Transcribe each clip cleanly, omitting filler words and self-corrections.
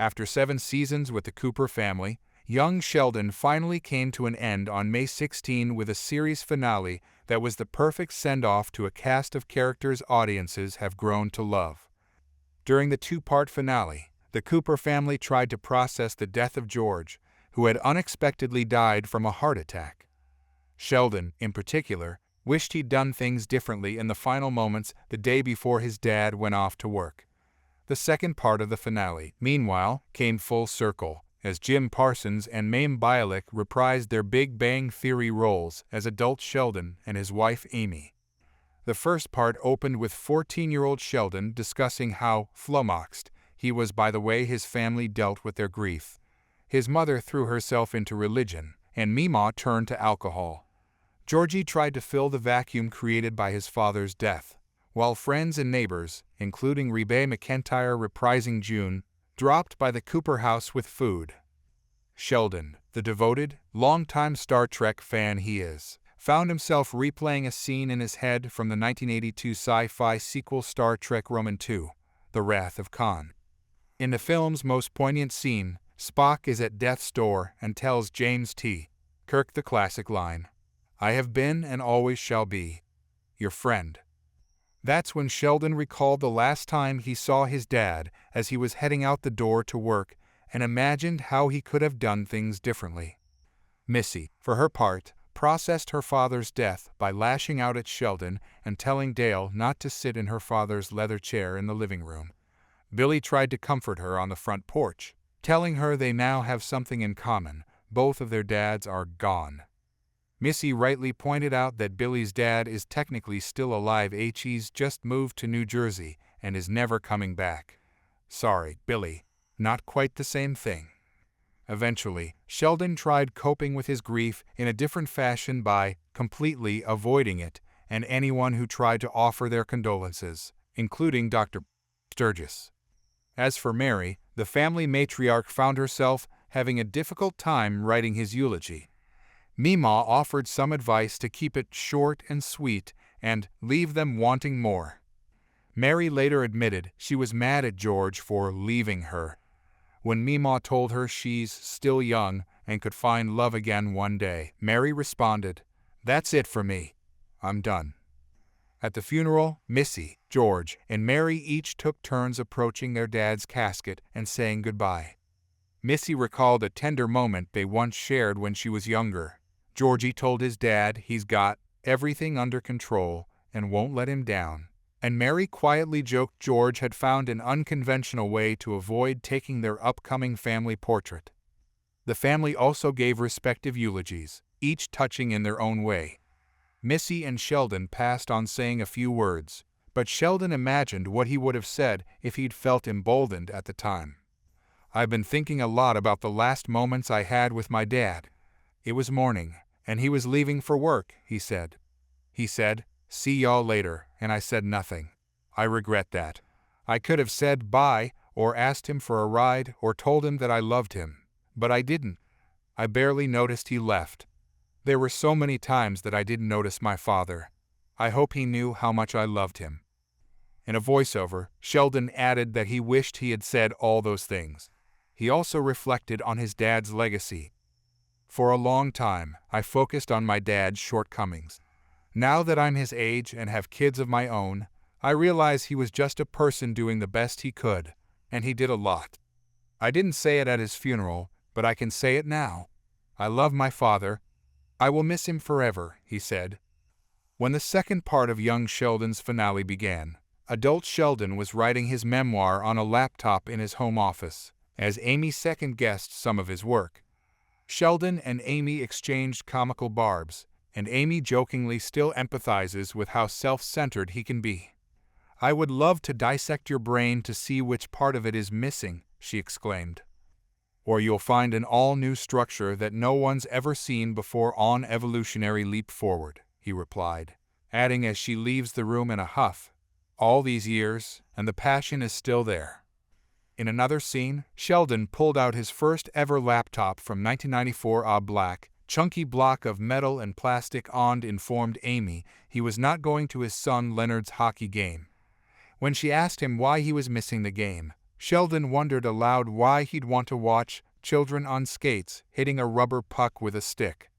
After 7 seasons with the Cooper family, Young Sheldon finally came to an end on May 16 with a series finale that was the perfect send-off to a cast of characters audiences have grown to love. During the 2-part finale, the Cooper family tried to process the death of George, who had unexpectedly died from a heart attack. Sheldon, in particular, wished he'd done things differently in the final moments the day before his dad went off to work. The second part of the finale, meanwhile, came full circle, as Jim Parsons and Mayim Bialik reprised their Big Bang Theory roles as adult Sheldon and his wife Amy. The first part opened with 14-year-old Sheldon discussing how flummoxed he was by the way his family dealt with their grief. His mother threw herself into religion, and Meemaw turned to alcohol. Georgie tried to fill the vacuum created by his father's death, while friends and neighbors, including Rebe McEntire reprising June, dropped by the Cooper house with food. Sheldon, the devoted, longtime Star Trek fan he is, found himself replaying a scene in his head from the 1982 sci-fi sequel Star Trek Roman II, The Wrath of Khan. In the film's most poignant scene, Spock is at death's door and tells James T. Kirk the classic line, "I have been and always shall be your friend." That's when Sheldon recalled the last time he saw his dad as he was heading out the door to work and imagined how he could have done things differently. Missy, for her part, processed her father's death by lashing out at Sheldon and telling Dale not to sit in her father's leather chair in the living room. Billy tried to comfort her on the front porch, telling her they now have something in common: both of their dads are gone. Missy rightly pointed out that Billy's dad is technically still alive. He's just moved to New Jersey and is never coming back. Sorry, Billy, not quite the same thing. Eventually, Sheldon tried coping with his grief in a different fashion by completely avoiding it and anyone who tried to offer their condolences, including Dr. Sturgis. As for Mary, the family matriarch found herself having a difficult time writing his eulogy. Meemaw offered some advice to keep it short and sweet and leave them wanting more. Mary later admitted she was mad at George for leaving her. When Meemaw told her she's still young and could find love again one day, Mary responded, "That's it for me. I'm done." At the funeral, Missy, George, and Mary each took turns approaching their dad's casket and saying goodbye. Missy recalled a tender moment they once shared when she was younger. Georgie told his dad he's got everything under control and won't let him down, and Mary quietly joked George had found an unconventional way to avoid taking their upcoming family portrait. The family also gave respective eulogies, each touching in their own way. Missy and Sheldon passed on saying a few words, but Sheldon imagined what he would have said if he'd felt emboldened at the time. "I've been thinking a lot about the last moments I had with my dad. It was morning, and he was leaving for work," he said. "He said, 'See y'all later,' and I said nothing. I regret that. I could have said bye, or asked him for a ride, or told him that I loved him, but I didn't. I barely noticed he left. There were so many times that I didn't notice my father. I hope he knew how much I loved him." In a voiceover, Sheldon added that he wished he had said all those things. He also reflected on his dad's legacy. "For a long time, I focused on my dad's shortcomings. Now that I'm his age and have kids of my own, I realize he was just a person doing the best he could, and he did a lot. I didn't say it at his funeral, but I can say it now. I love my father. I will miss him forever," he said. When the second part of Young Sheldon's finale began, adult Sheldon was writing his memoir on a laptop in his home office, as Amy second-guessed some of his work. Sheldon and Amy exchanged comical barbs, and Amy jokingly still empathizes with how self-centered he can be. "I would love to dissect your brain to see which part of it is missing," she exclaimed. "Or you'll find an all-new structure that no one's ever seen before on evolutionary leap forward," he replied, adding as she leaves the room in a huff, "All these years, and the passion is still there." In another scene, Sheldon pulled out his first-ever laptop from 1994. A black, chunky block of metal and plastic informed Amy he was not going to his son Leonard's hockey game. When she asked him why he was missing the game, Sheldon wondered aloud why he'd want to watch children on skates hitting a rubber puck with a stick.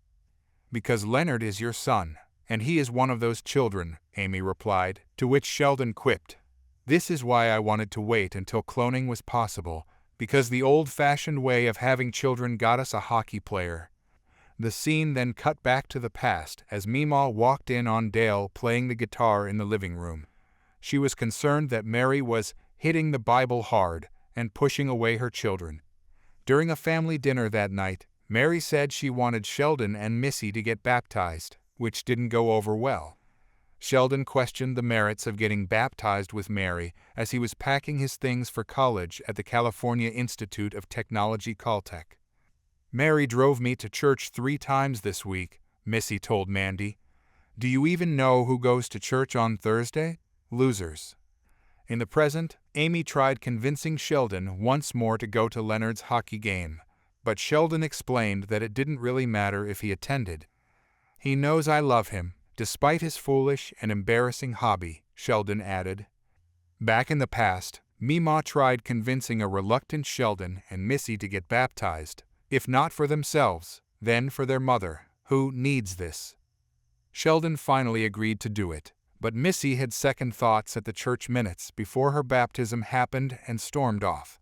"Because Leonard is your son, and he is one of those children," Amy replied, to which Sheldon quipped, "This is why I wanted to wait until cloning was possible, because the old-fashioned way of having children got us a hockey player." The scene then cut back to the past as Meemaw walked in on Dale playing the guitar in the living room. She was concerned that Mary was hitting the Bible hard and pushing away her children. During a family dinner that night, Mary said she wanted Sheldon and Missy to get baptized, which didn't go over well. Sheldon questioned the merits of getting baptized with Mary as he was packing his things for college at the California Institute of Technology Caltech. "Mary drove me to church 3 times this week," Missy told Mandy. "Do you even know who goes to church on Thursday? Losers." In the present, Amy tried convincing Sheldon once more to go to Leonard's hockey game, but Sheldon explained that it didn't really matter if he attended. "He knows I love him, despite his foolish and embarrassing hobby," Sheldon added. Back in the past, Meemaw tried convincing a reluctant Sheldon and Missy to get baptized, if not for themselves, then for their mother, who needs this. Sheldon finally agreed to do it, but Missy had second thoughts at the church minutes before her baptism happened and stormed off.